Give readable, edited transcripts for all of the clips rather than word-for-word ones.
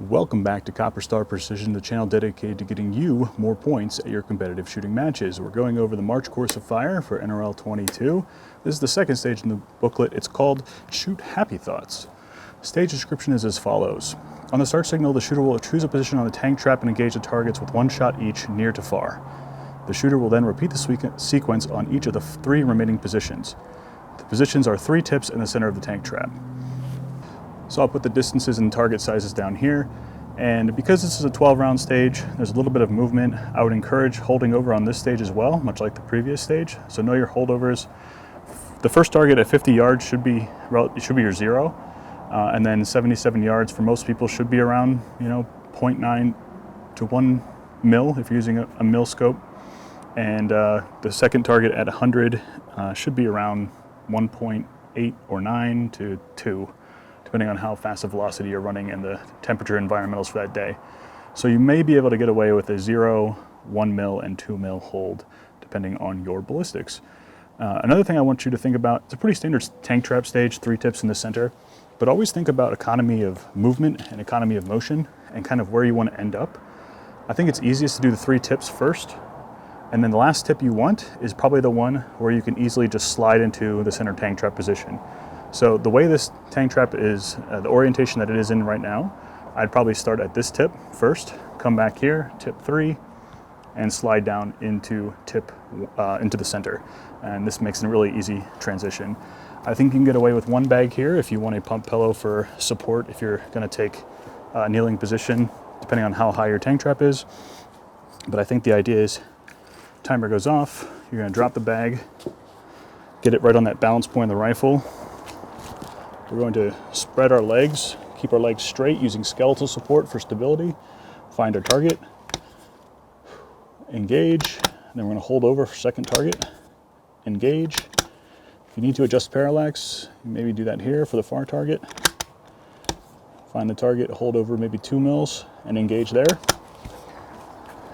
Welcome back to Copper Star Precision, the channel dedicated to getting you more points at your competitive shooting matches. We're going over the March course of fire for NRL22. This is the second stage in the booklet. It's called Shoot Happy Thoughts. Stage description is as follows. On the start signal, the shooter will choose a position on the tank trap and engage the targets with one shot each, near to far. The shooter will then repeat the sequence on each of the three remaining positions. The positions are 3 tips in the center of the tank trap. So I'll put the distances and target sizes down here. And because this is a 12-round stage, there's a little bit of movement. I would encourage holding over on this stage as well, much like the previous stage. So know your holdovers. The first target at 50 yards should be your 0. And then 77 yards for most people should be around, 0.9 to 1 mil if you're using a mil scope. And the second target at 100 should be around 1.8 or 9 to 2. Depending on how fast a velocity you're running and the temperature environmentals for that day. So you may be able to get away with a 0, 1 mil, and 2 mil hold, depending on your ballistics. Another thing I want you to think about, it's a pretty standard tank trap stage, 3 tips in the center, but always think about economy of movement and economy of motion and kind of where you want to end up. I think it's easiest to do the 3 tips first, and then the last tip you want is probably the one where you can easily just slide into the center tank trap position. So the way this tank trap is, the orientation that it is in right now, I'd probably start at this tip first, come back here, tip 3, and slide down into the center. And this makes a really easy transition. I think you can get away with 1 bag here if you want a pump pillow for support, if you're gonna take a kneeling position, depending on how high your tank trap is. But I think the idea is, timer goes off, you're gonna drop the bag, get it right on that balance point of the rifle. We're going to spread our legs, keep our legs straight using skeletal support for stability. Find our target, engage, and then we're going to hold over for second target, engage. If you need to adjust parallax, maybe do that here for the far target. Find the target, hold over maybe 2 mils, and engage there.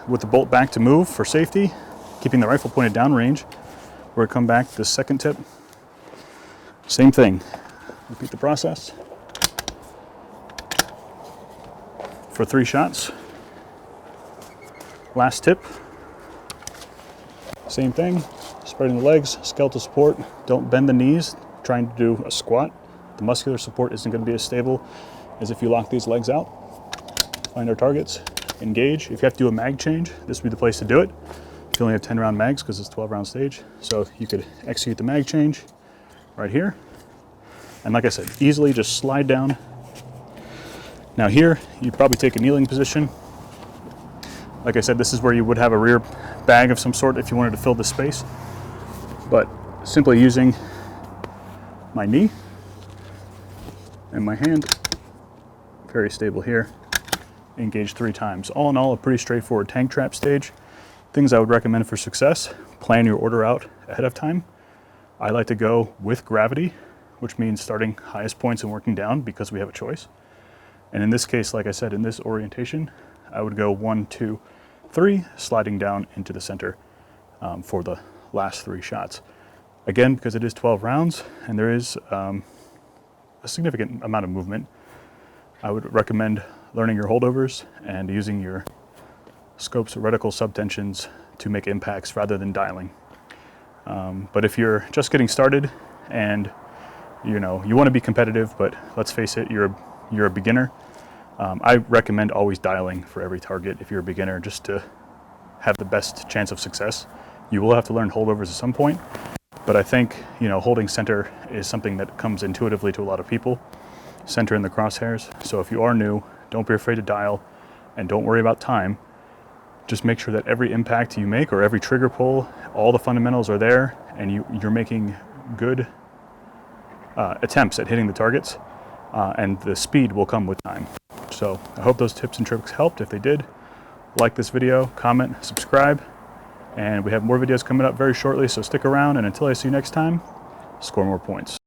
With the bolt back to move for safety, keeping the rifle pointed downrange, we're going to come back to the second tip. Same thing. Repeat the process for 3 shots. Last tip, same thing, spreading the legs, skeletal support. Don't bend the knees trying to do a squat. The muscular support isn't going to be as stable as if you lock these legs out. Find our targets, engage. If you have to do a mag change, this would be the place to do it. You only have 10-round mags because it's a 12-round stage. So you could execute the mag change right here. And like I said, easily just slide down. Now here, you'd probably take a kneeling position. Like I said, this is where you would have a rear bag of some sort if you wanted to fill the space. But simply using my knee and my hand, very stable here, engage 3 times. All in all, a pretty straightforward tank trap stage. Things I would recommend for success, plan your order out ahead of time. I like to go with gravity, which means starting highest points and working down because we have a choice. And in this case, like I said, in this orientation, I would go 1, 2, 3, sliding down into the center for the last 3 shots. Again, because it is 12 rounds and there is a significant amount of movement, I would recommend learning your holdovers and using your scopes or reticle subtensions to make impacts rather than dialing. But if you're just getting started and you want to be competitive, but let's face it, you're a beginner. I recommend always dialing for every target if you're a beginner, just to have the best chance of success. You will have to learn holdovers at some point, but I think holding center is something that comes intuitively to a lot of people. Center in the crosshairs. So if you are new, don't be afraid to dial, and don't worry about time. Just make sure that every impact you make or every trigger pull, all the fundamentals are there, and you're making good attempts at hitting the targets, and the speed will come with time. So I hope those tips and tricks helped. If they did, like this video, comment, subscribe, and we have more videos coming up very shortly, so stick around, and until I see you next time, score more points.